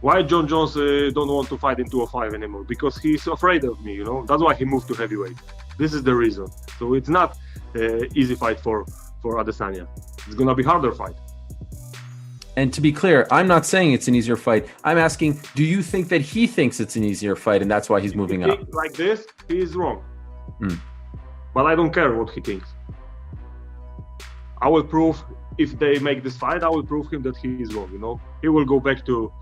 Why Jon Jones don't want to fight in 205 anymore? Because he's afraid of me, you know. That's why he moved to heavyweight. This is the reason. So it's not easy fight for Adesanya. It's gonna be harder fight. And to be clear, I'm not saying it's an easier fight. I'm asking, do you think that he thinks it's an easier fight and that's why he's moving up? Like this, he is wrong. But I don't care what he thinks. I will prove, if they make this fight, I will prove him that he is wrong, you know. He will go back to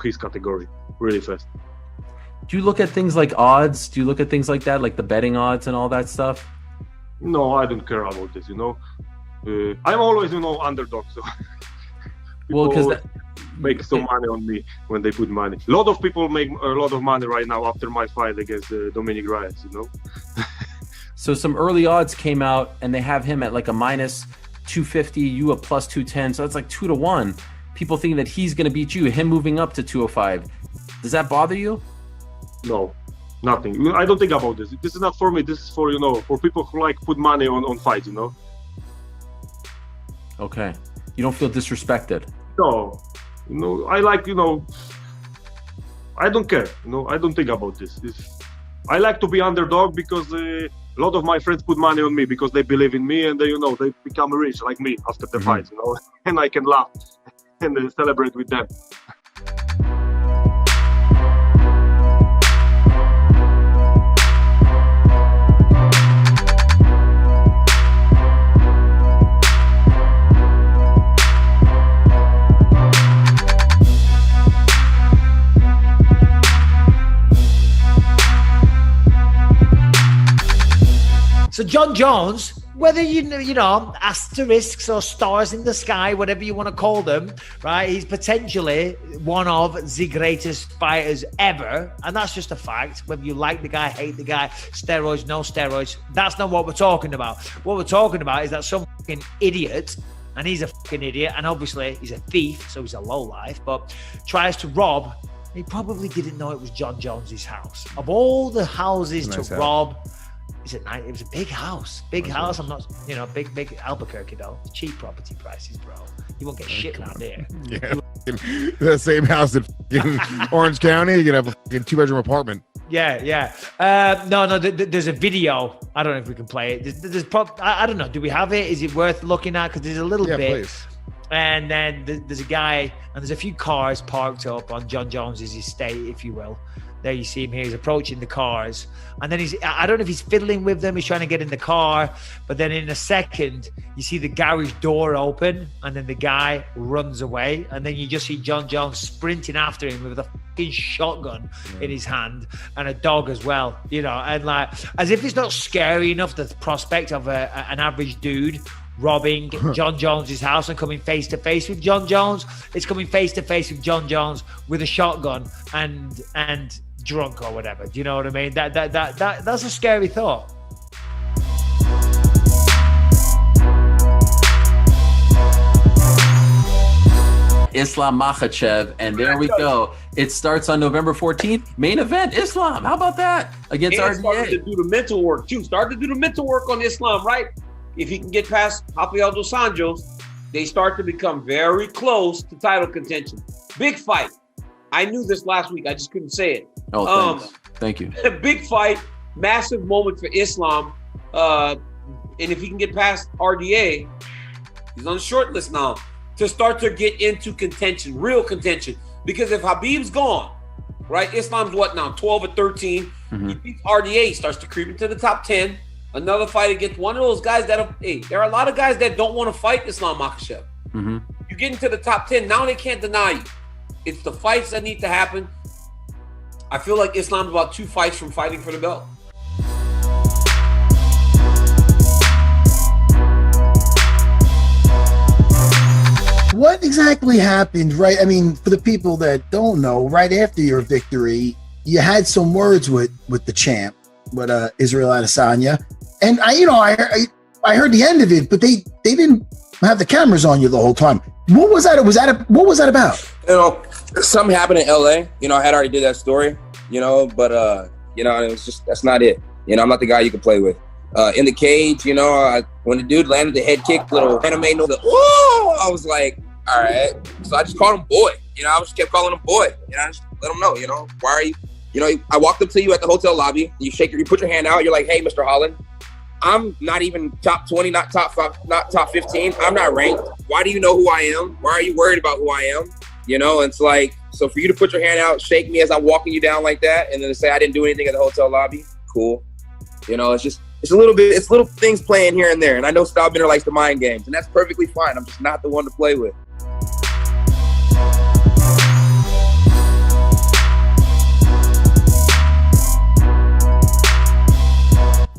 his category really fast. Do you look at things like odds? Do you look at things like that, like the betting odds and all that stuff? No, I don't care about this, you know. I'm always, you know, underdog, so well, because make some money on me when they put money. A lot of people make a lot of money right now after my fight against Dominic Reyes, you know. So some early odds came out and they have him at like a minus 250, you a plus 210, so that's like 2-1. People think that he's going to beat you, him moving up to 205. Does that bother you? No, nothing. I don't think about this. This is not for me. This is for, you know, for people who like put money on fights, you know. Okay. You don't feel disrespected? No. You know, I like, you know, I don't care. You know, I don't think about this. I like to be underdog because a lot of my friends put money on me because they believe in me and they, you know, they become rich like me after the fights, you know, and I can laugh and celebrate with them. So Jon Jones, whether you know asterisks or stars in the sky, whatever you want to call them, right? He's potentially one of the greatest fighters ever, and that's just a fact. Whether you like the guy, hate the guy, steroids, no steroids, that's not what we're talking about. What we're talking about is that some fucking idiot, and he's a fucking idiot, and obviously he's a thief, so he's a lowlife, but tries to rob. He probably didn't know it was Jon Jones's house. Of all the houses to rob. It was a big house. I'm not, you know, big Albuquerque though. Cheap property prices, bro. You won't get shit around here. Yeah, the same house in Orange County. You can have a 2-bedroom apartment. Yeah. No. There's a video. I don't know if we can play it. I don't know. Do we have it? Is it worth looking at? Because there's a little bit. Please. And then there's a guy, and there's a few cars parked up on Jon Jones's estate, if you will. There you see him here. He's approaching the cars. And then I don't know if he's fiddling with them. He's trying to get in the car. But then in a second, you see the garage door open. And then the guy runs away. And then you just see Jon Jones sprinting after him with a fucking shotgun in his hand. And a dog as well. You know, and like, as if it's not scary enough, the prospect of an average dude robbing Jon Jones's house and coming face to face with Jon Jones. It's coming face to face with Jon Jones with a shotgun and drunk or whatever. Do you know what I mean? That's a scary thought. Islam Makhachev, and there we go. It starts on November 14th. Main event, Islam. How about that? Against RDA. Started to do the mental work too. Started to do the mental work on Islam, right? If he can get past Rafael dos Anjos, they start to become very close to title contention. Big fight. I knew this last week. I just couldn't say it. Oh, thanks. Thank you. Big fight, massive moment for Islam. And if he can get past RDA, he's on the short list now to start to get into contention, real contention. Because if Khabib's gone, right, Islam's what now, 12 or 13. He beats RDA, starts to creep into the top 10. Another fight against one of those guys there are a lot of guys that don't want to fight Islam Makhachev. You get into the top 10, now they can't deny you. It's the fights that need to happen. I feel like Islam's about 2 fights from fighting for the belt. What exactly happened, right? I mean, for the people that don't know, right after your victory, you had some words with the champ, with Israel Adesanya. And I heard the end of it, but they didn't have the cameras on you the whole time. What was that? What was that about? You know, something happened in LA. You know, I had already did that story, you know, but you know, it was just, that's not it. You know, I'm not the guy you can play with. In the cage, you know, when the dude landed the head kick, little anime note, whoa, I was like, all right. So I just called him boy. I just kept calling him boy. I just let him know, why are you, I walked up to you at the hotel lobby. You put your hand out. You're like, hey, Mr. Holland, I'm not even top 20, not top 5, not top 15. I'm not ranked. Why do you know who I am? Why are you worried about who I am? It's like, so for you to put your hand out, shake me as I'm walking you down like that, and then to say I didn't do anything at the hotel lobby, cool. It's little things playing here and there. And I know Stylebender likes the mind games, and that's perfectly fine. I'm just not the one to play with.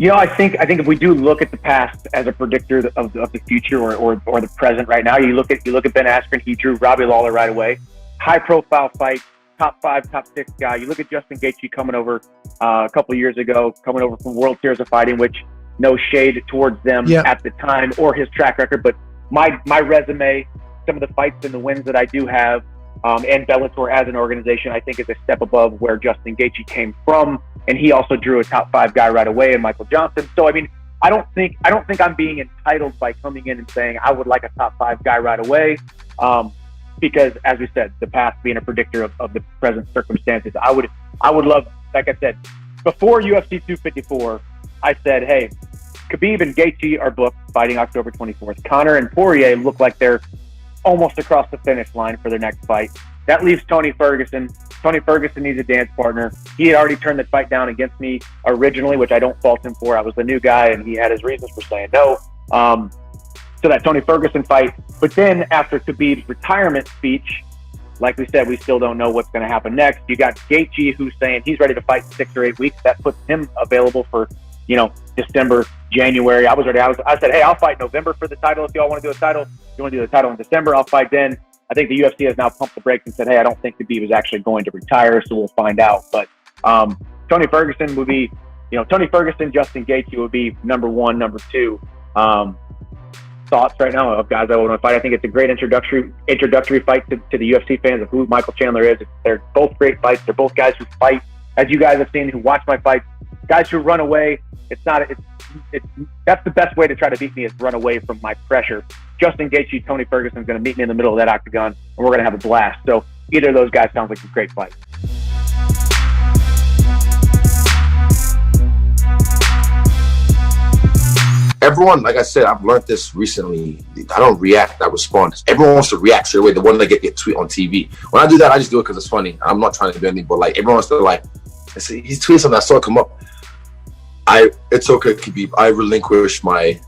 I think if we do look at the past as a predictor of the future or the present right now, you look at Ben Askren. He drew Robbie Lawler right away. High profile fight, top 5, top 6 guy. You look at Justin Gaethje coming over a couple of years ago, coming over from World Series of Fighting, which no shade towards them at the time or his track record, but my resume, some of the fights and the wins that I do have, and Bellator as an organization, I think is a step above where Justin Gaethje came from. And he also drew a top 5 guy right away in Michael Johnson. So, I don't think I'm being entitled by coming in and saying I would like a top 5 guy right away. Because as we said, the past being a predictor of the present circumstances, I would love, like I said, before UFC 254, I said, hey, Khabib and Gaethje are booked fighting October 24th. Conor and Poirier look like they're almost across the finish line for their next fight. That leaves Tony Ferguson. Tony Ferguson needs a dance partner. He had already turned the fight down against me originally, which I don't fault him for. I was the new guy, and he had his reasons for saying no. So that Tony Ferguson fight. But then after Khabib's retirement speech, like we said, we still don't know what's going to happen next. You got Gaethje, who's saying he's ready to fight in 6 or 8 weeks. That puts him available for, December, January. I said, hey, I'll fight November for the title if y'all want to do a title. If you want to do the title in December, I'll fight then. I think the UFC has now pumped the brakes and said, hey, I don't think Khabib is actually going to retire, so we'll find out. But Tony Ferguson would be, Tony Ferguson, Justin Gaethje would be number 1, number 2. Thoughts right now of guys I want to fight. I think it's a great introductory fight to the UFC fans of who Michael Chandler is. They're both great fights. They're both guys who fight, as you guys have seen, who watch my fights. Guys who run away. That's the best way to try to beat me is run away from my pressure. Justin Gaethje, Tony Ferguson is going to meet me in the middle of that octagon, and we're going to have a blast. So either of those guys sounds like a great fight. Everyone, like I said, I've learned this recently. I don't react, I respond. Everyone wants to react straight away. The one that get tweet on TV. When I do that, I just do it because it's funny. I'm not trying to do anything, but everyone wants to he tweets something, I saw it come up. It's okay, Khabib. I relinquish my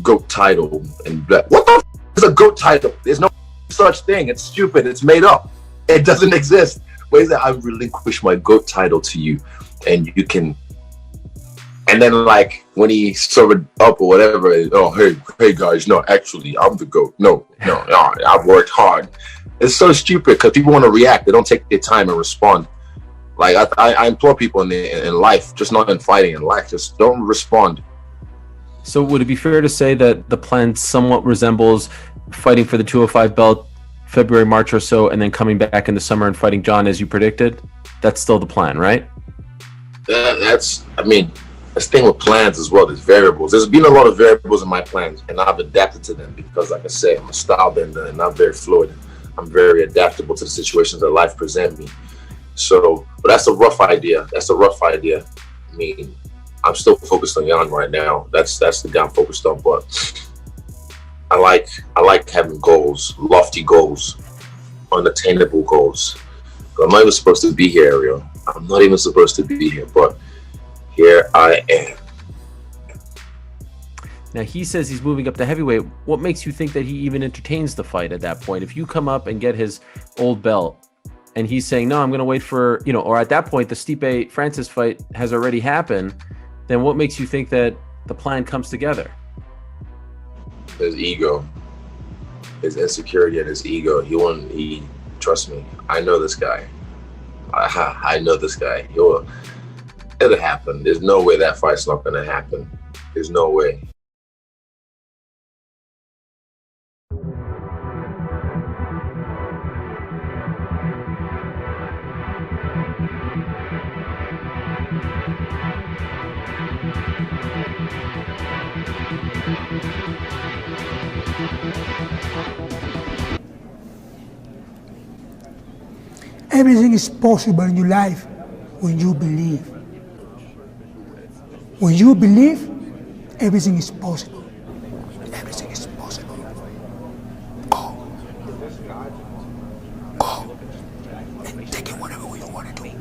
GOAT title. And what the f is a GOAT title? There's no such thing. It's stupid. It's made up. It doesn't exist. Where is that? I relinquish my GOAT title to you, and you can. And then when he served up or whatever, hey guys, no, actually I'm the GOAT. No, I've worked hard. It's so stupid because people want to react. They don't take their time and respond. I implore people in life, just not in fighting, in life, just don't respond. So would it be fair to say that the plan somewhat resembles fighting for the 205 belt February, March or so, and then coming back in the summer and fighting Jon as you predicted? That's still the plan, right? That's the thing with plans as well. There's variables. There's been a lot of variables in my plans, and I've adapted to them because, like I say, I'm a style bender and I'm very fluid. I'm very adaptable to the situations that life presents me. So, but that's a rough idea. I'm still focused on Jan right now. That's the guy I'm focused on. But I like having goals, lofty goals, unattainable goals. But I'm not even supposed to be here, Ariel. I'm not even supposed to be here, but here I am. Now, he says he's moving up to heavyweight. What makes you think that he even entertains the fight at that point? If you come up and get his old belt, and he's saying, no, I'm going to wait for, or at that point, the Stipe Francis fight has already happened, then what makes you think that the plan comes together? His ego, his insecurity and his ego. Trust me, I know this guy. I know this guy. It'll happen. There's no way that fight's not going to happen. There's no way. Everything is possible in your life when you believe. When you believe, everything is possible. Everything is possible. Go. Go. And take it whatever you want to do.